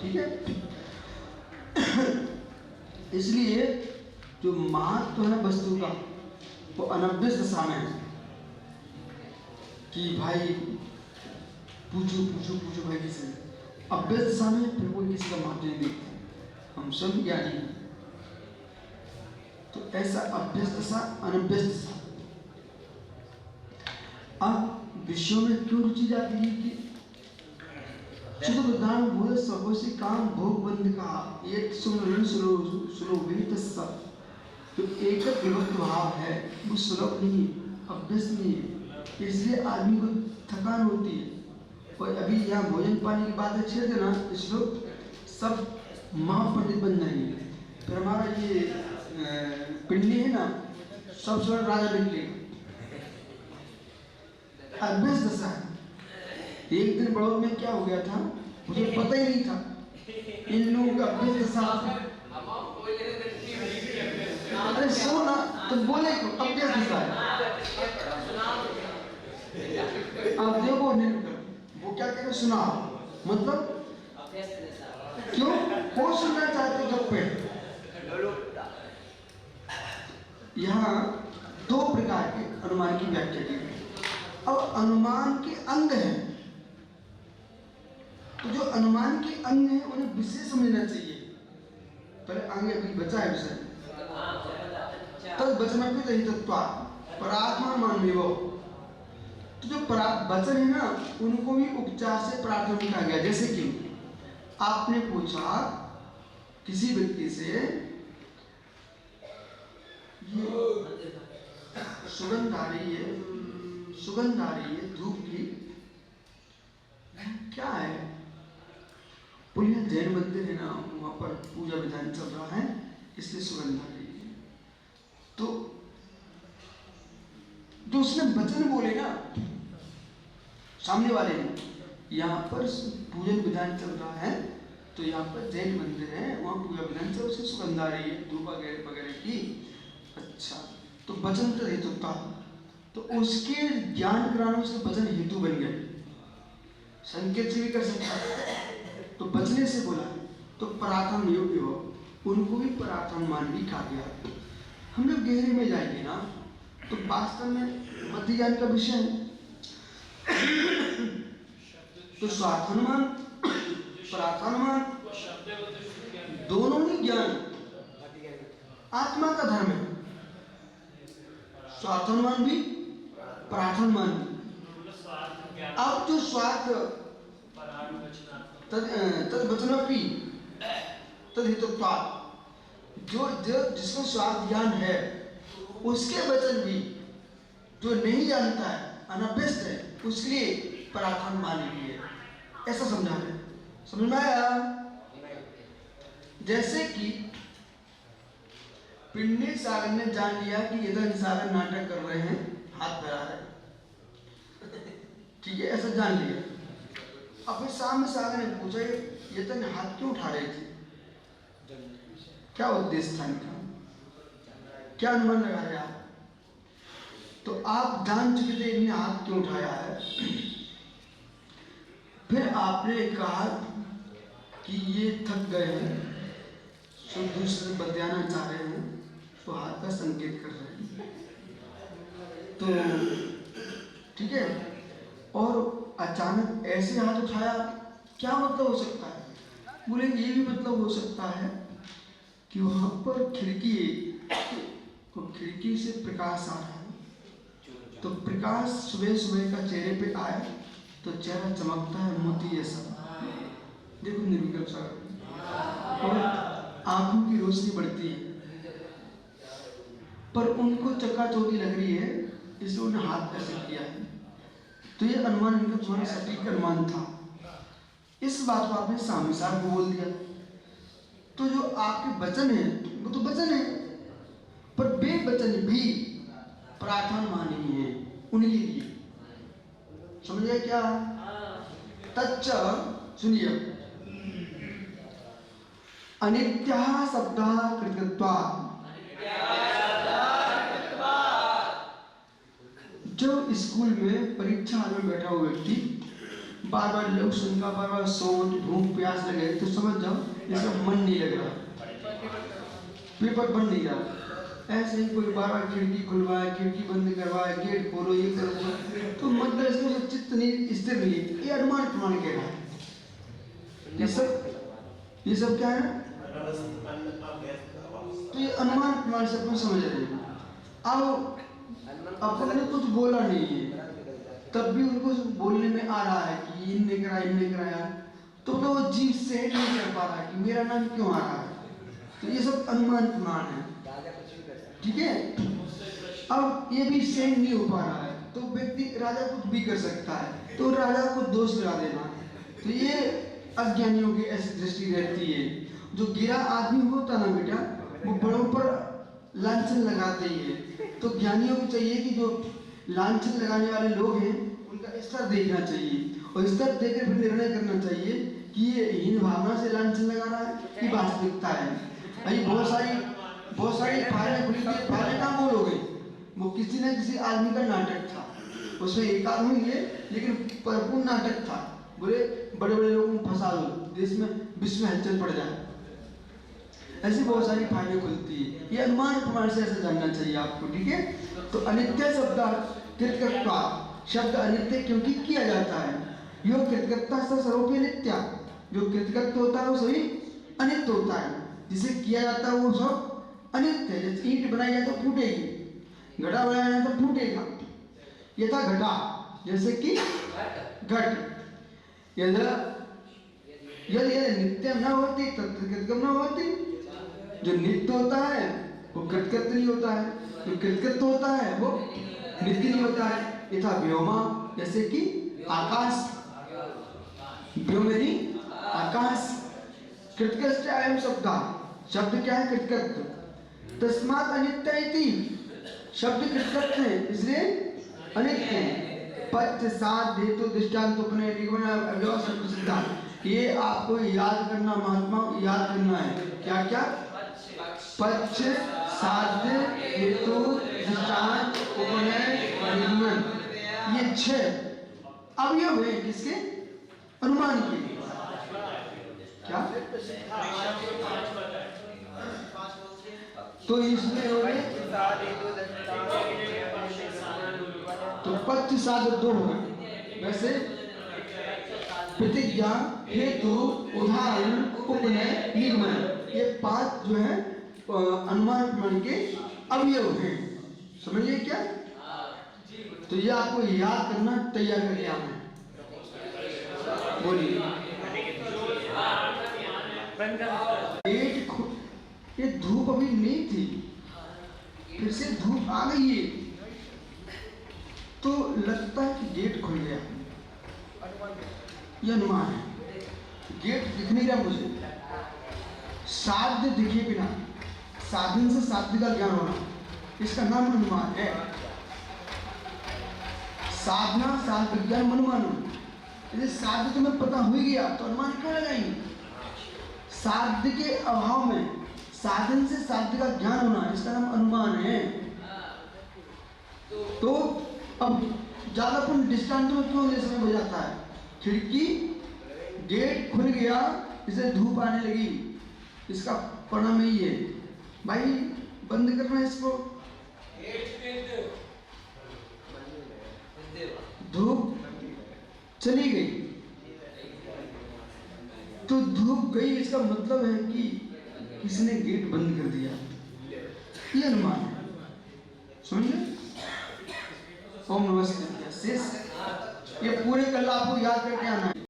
ठीक है। इसलिए जो महत्व है वस्तु का वो अनभ्यस्त दशा में है कि भाई पूछो पूछो पूछो भाई किसी से। अभ्यस्त दशा में फिर कोई किसी का महत्व नहीं देखते, हम सब ज्ञानी हैं। तो ऐसा अभ्यस्त दशा अनभ्यस्त दशा। अब विषयों में क्यों रुचि जाती है कि चित्तवृत्तान बोध सर्वस्य काम भोग बंध का एक सुमरण सुलभ तस्सा। तो एक विभक्त भाव है वो सुलभ नहीं, अभ्यस्त नहीं है, इसलिए आदमी को थकान होती है। और अभी यहाँ भोजन पानी की बात छेड़ देना, इस लोग सब महापंडित बन जाएंगे। फिर हमारा ये पिंडी है ना, सब स्वर्ण राजा निकलेगा। अभ्यस्त दशा है। एक दिन बड़ौद में क्या हो गया था मुझे पता ही नहीं था, इन लोगों का अभ्यस्त दशा। अरे सोना तो बोले अभ्यस्त दशा है। आप देखो वो क्या कह रहे, सुना मतलब क्यों कौन सुनना चाहते जब पे। यहाँ दो प्रकार के अनुमान की व्याख्या की गई। अब अनुमान के अंग हैं, तो जो अनुमान के अंग हैं उन्हें विशेष समझना चाहिए। पहले अंग अभी बचा है विषय तद वचन भी रही तत्व परात्मा मानवीय। तो जो वचन है ना उनको भी उपचार से प्रार्थना कहा गया। जैसे कि आपने पूछा किसी व्यक्ति से ये सुगंध आ रही है धूप की, क्या है? पुलिया जैन मंदिर है ना, वहां पर पूजा विधान चल रहा है इसलिए सुगंध आ रही है। तो जो उसने वचन बोले ना सामने वाले ने, यहाँ पर पूजन विधान चल रहा है तो यहाँ पर जैन मंदिर है, वहाँ पूजा विधान चल उसकी सुगंध आ रही है धूप वगैरह वगैरह की। अच्छा, तो वचन तो हेतु था, तो उसके ज्ञान कराने से वचन हेतु बन गए। संकेत से भी कर सकता है, तो बचने से बोला तो पराक्रम योग्य हो, उनको भी पराक्रम मानवी कहा गया। हम लोग गहरे में जाएंगे ना तो वास्तव में मध्य ज्ञान का विषय है। तो स्वार्थानुमान परार्थानुमान दोनों ही ज्ञान आत्मा का धर्म है। स्वार्थानुमान भी परार्थानुमान भी। अब जो स्वार्थ तद वचनोपि तद हेतुत्वात्, जो जिसको स्वार्थ ज्ञान है उसके वचन भी जो नहीं जानता है अनभ्यस्त है उसके लिए परार्थानुमान है। ऐसा समझा है, समझ में आया? जैसे कि पिंडी सागर ने जान लिया कि ये तो सागर नाटक कर रहे हैं, हाथ फैला रहे हैं, ठीक है, ऐसा जान लिया। अब फिर सामने सागर ने पूछा ये तो हाथ क्यों उठा रहे थे, क्या उद्देश्य था इनका, क्या अनुमान लगा रहे आप? तो आप जान चुके थे इन्हें हाथ क्यों उठाया है। फिर आपने कहा कि ये थक गए हैं, तो दूसरे बतियाना चाह रहे हैं, तो हाथ का संकेत कर रहे हैं, तो ठीक है। और अचानक ऐसे हाथ उठाया, क्या मतलब हो सकता है? बोले ये भी मतलब हो सकता है कि वहां पर खिड़की, तो खिड़की से प्रकाश आ रहा है, तो प्रकाश सुबह सुबह का चेहरे पे आए तो चेहरा चमकता है मोती जैसा, देखो निर्विकल्प सागर, और आंखों की रोशनी बढ़ती है, पर उनको चकाचौंधी लग रही है इसलिए उन्हें हाथ ऐसे किया है। तो ये अनुमान इनका थोड़ा सटीक अनुमान था। इस बात को आपने सामने साहब को बोल दिया, तो जो आपके वचन है वो तो वचन है, पर वे वचन भी प्रार्थना नहीं है उनके लिए। समझ गए क्या? तच्च सुनिए, अनित्या शब्द कृतत्वा, जो स्कूल में परीक्षा में बैठा हुआ व्यक्ति बार बार लोग शंका, बार बार सोच, भूख प्यास लगे तो समझ जाओ इसका मन नहीं लग रहा, पेपर बन नहीं रहा। ऐसे ही कोई बार बार खिड़की खुलवाए, खिड़की बंद करवाए, गेट खोलो, ये करो, तो मतलब इसमें चित्त नहीं स्थिर नहीं है। ये अनुमान प्रमाण कह रहा है। ये सब क्या है? तो ये अनुमान प्रमाण से अपन समझ रहे हैं। अब अपन ने कुछ बोला नहीं है, तब भी उनको बोलने में आ रहा है कि इनने कराया, तो वो जीव से नहीं कर पा रहा है कि मेरा नाम क्यों आ रहा है। तो ये सब अनुमान प्रमाण है, ठीक है। अब ये भी सेम नहीं हो पा रहा है, तो व्यक्ति राजा कुछ भी कर सकता है, तो राजा को दोष लगा देना, तो ये अज्ञानियों की ऐसी दृष्टि रहती है। जो गिरा आदमी होता ना बेटा, वो बड़ों पर लांछन लगाते ही है। तो ज्ञानियों को चाहिए कि जो लांछन लगाने वाले लोग हैं उनका स्तर देखना चाहिए, और स्तर देखकर फिर निर्णय करना चाहिए कि ये हीन भावना से लांछन लगा रहा है कि वास्तविकता है। भाई बहुत सारी फाइलें खुली थी, फाइलें कहाँ गोल हो गई? वो किसी न किसी आदमी का नाटक था, उसमें एक आदमी है लेकिन परिपूर्ण नाटक था। बोले बड़े बड़े लोगों को फंसा दो, देश में विश्व में हलचल पड़ जाए। ऐसी बहुत सारी फाइलें खुलती है। ये अनुमान प्रमाण से ऐसा जानना चाहिए आपको, ठीक है। तो अनित्य शब्द कृतकर्ता शब्द अनित्य क्योंकि किया जाता है। यो कृतकर्ता सर्वोपि नित्य, जो कृतकर्ता होता है वो सभी अनित्य होता है, जिसे किया जाता है वो सब अनित्य है। जैसे ईंट बनाई जाए तो फूटेगी, घड़ा बनाया जाए तो फूटेगा। यथा घटा, जैसे कि घट, यदि नित्यम न होती तत्र कृतकम न होती। जो नित्य होता है वो कृतकृत नहीं होता है, जो कृतकृत होता है वो नित्य नहीं होता है। यथा व्योमा, जैसे कि आकाश, व्योमेनी आकाश। कृतकृत अयम शब्द क्या है? कृतकृत। तस्मात् अनित्य इति, शब्द कृतकृत है इसलिए अनित्य है। पच्च सात हेतु दृष्टांत उपनय निगमन अव्यवस्था प्रसिद्धा। ये आपको याद करना, महात्मा याद करना है। क्या क्या? पच्च साध्य हेतु दृष्टांत उपनय निगमन, ये 6 अवयव हुए किसके? अनुमान के। क्या? तो इसमें हो गए, तो 25 सात 2 हो गए। वैसे प्रतिज्ञा, हेतु, उदाहरण, उपनय, निगमन, ये 5 जो है अनुमान प्रमाण के अवयव हैं। समझिए क्या? तो ये आपको याद करना, तैयार करके आना है। बोलिए। ये धूप अभी नहीं थी, फिर से धूप आ गई है, तो लगता है कि गेट खुल गया। यह अनुमान है। गेट दिख नहीं रहा मुझे, साध्य दिखे बिना, साधन से साध्य का ज्ञान होना, इसका नाम अनुमान है। साधना साध विज्ञान अनुमान। यदि साध्य तुम्हें पता हो गया तो अनुमान क्यों लगाएंगे? साध्य के अभाव में साधन से साध्य का ज्ञान होना, इसका नाम अनुमान है। तो अब ज्यादापन दृष्टांत में क्यों समय हो जाता है? खिड़की, गेट खुल गया, इसे धूप आने लगी, इसका परिणाम यही है। भाई बंद करना इसको, धूप चली गई, तो धूप गई, इसका मतलब है कि किसने गेट बंद कर दिया। ये अनुमान है, समझे? ओम नमस्ते। शेष ये पूरे कल आपको याद करके आना है।